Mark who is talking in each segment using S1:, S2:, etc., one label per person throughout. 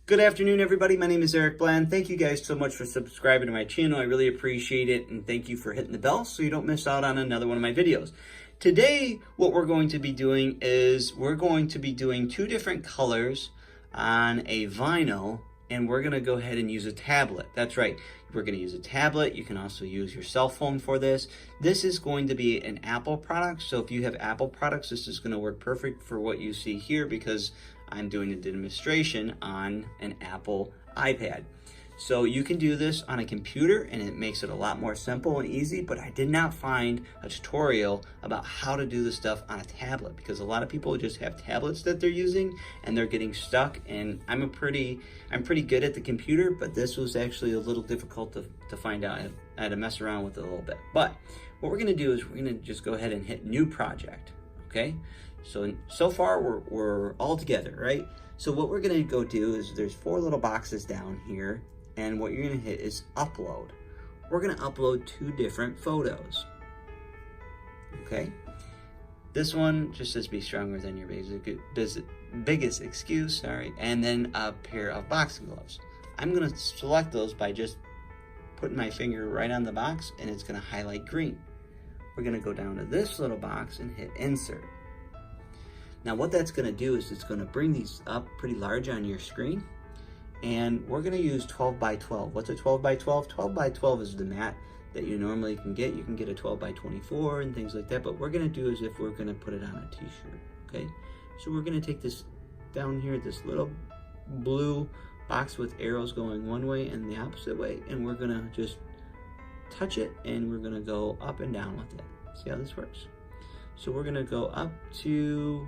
S1: Good afternoon, everybody. My name is Eric Bland. Thank you guys so much for subscribing to my channel. I really appreciate it, and thank you for hitting the bell so you don't miss out on another one of my videos. Today, what we're going to be doing is we're going to be doing two different colors on a vinyl, and we're going to go ahead and use a tablet. That's right. We're going to use a tablet. You can also use your cell phone for this. This is going to be an Apple product, so if you have Apple products, this is going to work perfect for what you see here because I'm doing a demonstration on an Apple iPad. So you can do this on a computer and it makes it a lot more simple and easy, but I did not find a tutorial about how to do this stuff on a tablet because a lot of people just have tablets that they're using and they're getting stuck, and I'm pretty good at the computer, but this was actually a little difficult to find out. I had to mess around with it a little bit. But what we're gonna do is we're gonna just go ahead and hit new project, okay? So far we're all together, right? So what we're gonna go do is there's 4 little boxes down here, and what you're gonna hit is upload. We're gonna upload 2 different photos, okay? This one just says be stronger than your biggest excuse, sorry, and then a pair of boxing gloves. I'm gonna select those by just putting my finger right on the box, and it's gonna highlight green. We're gonna go down to this little box and hit insert. Now what that's going to do is it's going to bring these up pretty large on your screen, and we're going to use 12 by 12. What's a 12 by 12? 12 by 12 is the mat that you normally can get. You can get a 12 by 24 and things like that, but what we're going to do is if we're going to put it on a t-shirt, okay? So we're going to take this down here, this little blue box with arrows going one way and the opposite way, and we're going to just touch it and we're going to go up and down with it. See how this works? So we're going to go up to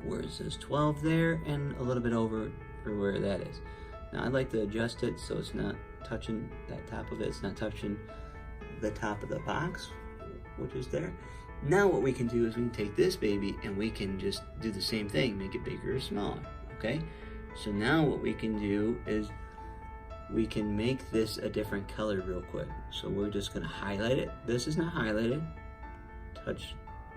S1: where it says 12 there and a little bit over for where that is. Now I'd like to adjust it so it's not touching that top of it. It's not touching the top of the box, which is there. Now what we can do is we can take this baby and we can just do the same thing, make it bigger or smaller, okay? So now what we can do is we can make this a different color real quick. So we're just gonna highlight it. This is not highlighted. Touch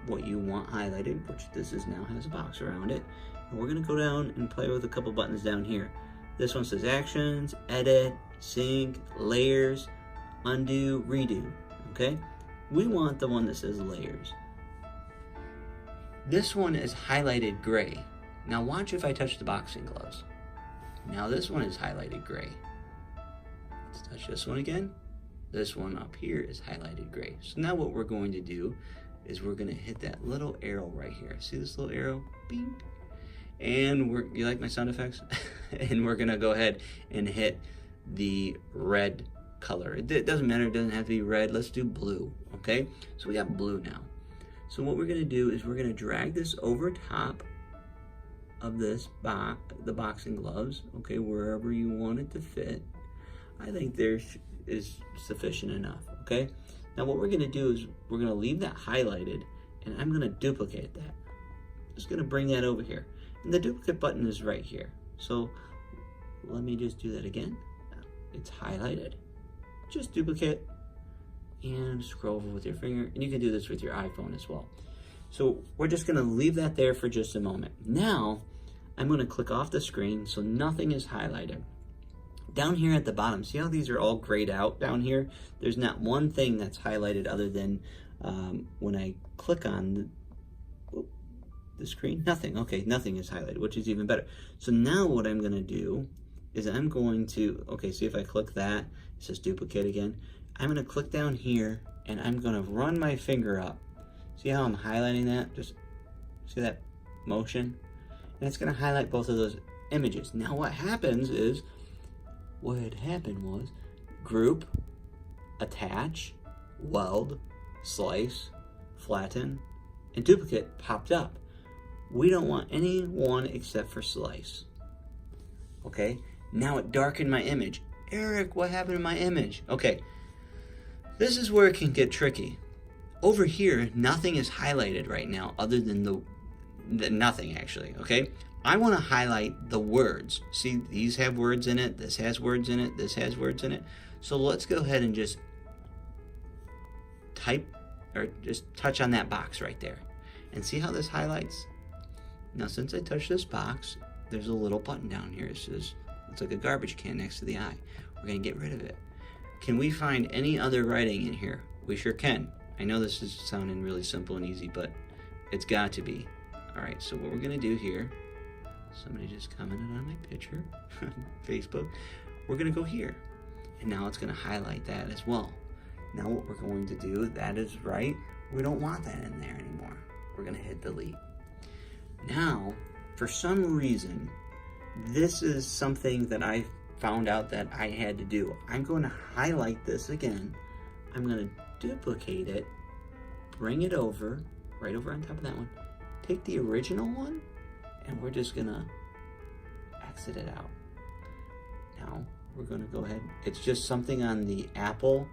S1: what you want highlighted, which this is now has a box around it. And we're gonna go down and play with a couple buttons down here. This one says actions, edit, sync, layers, undo, redo, okay? We want the one that says layers. This one is highlighted gray. Now watch if I touch the boxing gloves. Now this one is highlighted gray. Let's touch this one again. This one up here is highlighted gray. So now what we're going to do is we're gonna hit that little arrow right here. See this little arrow? Bing. And you like my sound effects? And we're gonna go ahead and hit the red color. It doesn't matter, it doesn't have to be red. Let's do blue, okay? So we got blue now. So what we're gonna do is we're gonna drag this over top of this the boxing gloves, okay, wherever you want it to fit. I think there is sufficient enough, okay? Now what we're gonna do is we're gonna leave that highlighted, and I'm gonna duplicate that. Just gonna bring that over here. And the duplicate button is right here. So let me just do that again. It's highlighted. Just duplicate and scroll over with your finger, and you can do this with your iPhone as well. So we're just gonna leave that there for just a moment. Now, I'm gonna click off the screen so nothing is highlighted. Down here at the bottom, see how these are all grayed out down here? There's not one thing that's highlighted other than when I click on the screen, nothing. Okay, nothing is highlighted, which is even better. So now what I'm gonna do is I'm going to, okay, see if I click that, it says duplicate again. I'm gonna click down here and I'm gonna run my finger up. See how I'm highlighting that? Just see that motion? And it's gonna highlight both of those images. Now what happens is, what had happened was group, attach, weld, slice, flatten, and duplicate popped up. We don't want any one except for slice. Okay, now it darkened my image. Eric, what happened to my image? Okay, this is where it can get tricky. Over here, nothing is highlighted right now other than the nothing actually, okay? I want to highlight the words. See, these have words in it, this has words in it, this has words in it. So let's go ahead and just type or just touch on that box right there. And see how this highlights? Now since I touched this box, there's a little button down here. It says It's like a garbage can next to the I. We're gonna get rid of it. Can we find any other writing in here? We sure can. I know this is sounding really simple and easy, but it's got to be. All right, so what we're gonna do here, somebody just commented on my picture on Facebook. We're gonna go here, and now it's gonna highlight that as well. Now what we're going to do, that is right, we don't want that in there anymore. We're gonna hit delete. Now, for some reason, this is something that I found out that I had to do. I'm going to highlight this again. I'm going to duplicate it, bring it over, right over on top of that one. Take the original one, and we're just going to exit it out. Now, we're going to go ahead. It's just something on the Apple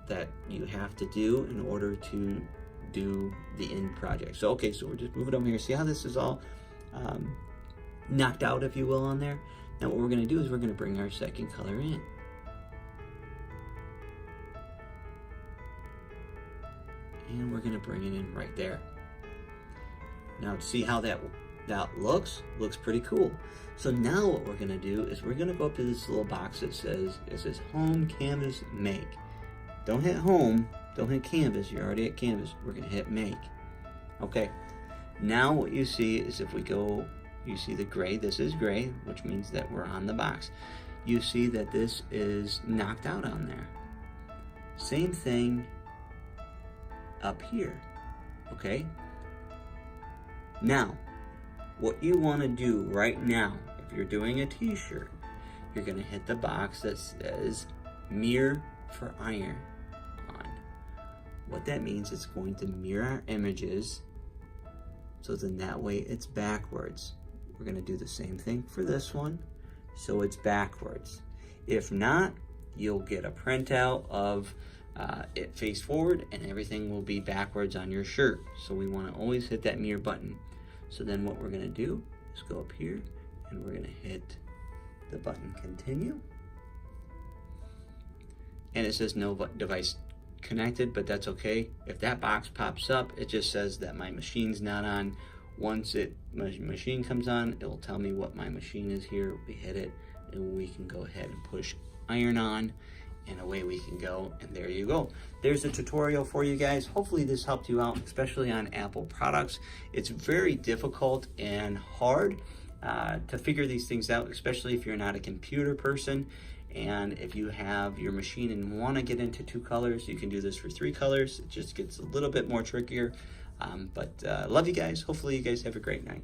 S1: that you have to do in order to do the end project. So, okay, so we're just moving over here. See how this is all knocked out, if you will, on there? Now what we're going to do is we're going to bring our second color in. And we're going to bring it in right there. Now see how that looks? Looks pretty cool. So now what we're going to do is we're going to go up to this little box that says, it says Home, Canvas, Make. Don't hit Home, don't hit Canvas, you're already at Canvas. We're going to hit Make. Okay, now what you see is if we go, you see the gray, this is gray, which means that we're on the box. You see that this is knocked out on there. Same thing up here, okay? Now, what you want to do right now, if you're doing a t-shirt, you're going to hit the box that says Mirror for Iron on. What that means, it's going to mirror our images, so then that way it's backwards. We're going to do the same thing for this one, so it's backwards. If not, you'll get a printout of it face forward and everything will be backwards on your shirt. So we want to always hit that mirror button. So then what we're going to do is go up here and we're going to hit the button continue. And it says no device connected, but that's okay. If that box pops up, it just says that my machine's not on. Once my machine comes on, it will tell me what my machine is here. We hit it and we can go ahead and push iron on, and away we can go. And there you go. There's a tutorial for you guys. Hopefully this helped you out, especially on Apple products. It's very difficult and hard to figure these things out, especially if you're not a computer person. And if you have your machine and want to get into 2 colors, you can do this for 3 colors. It just gets a little bit more trickier. But love you guys. Hopefully you guys have a great night.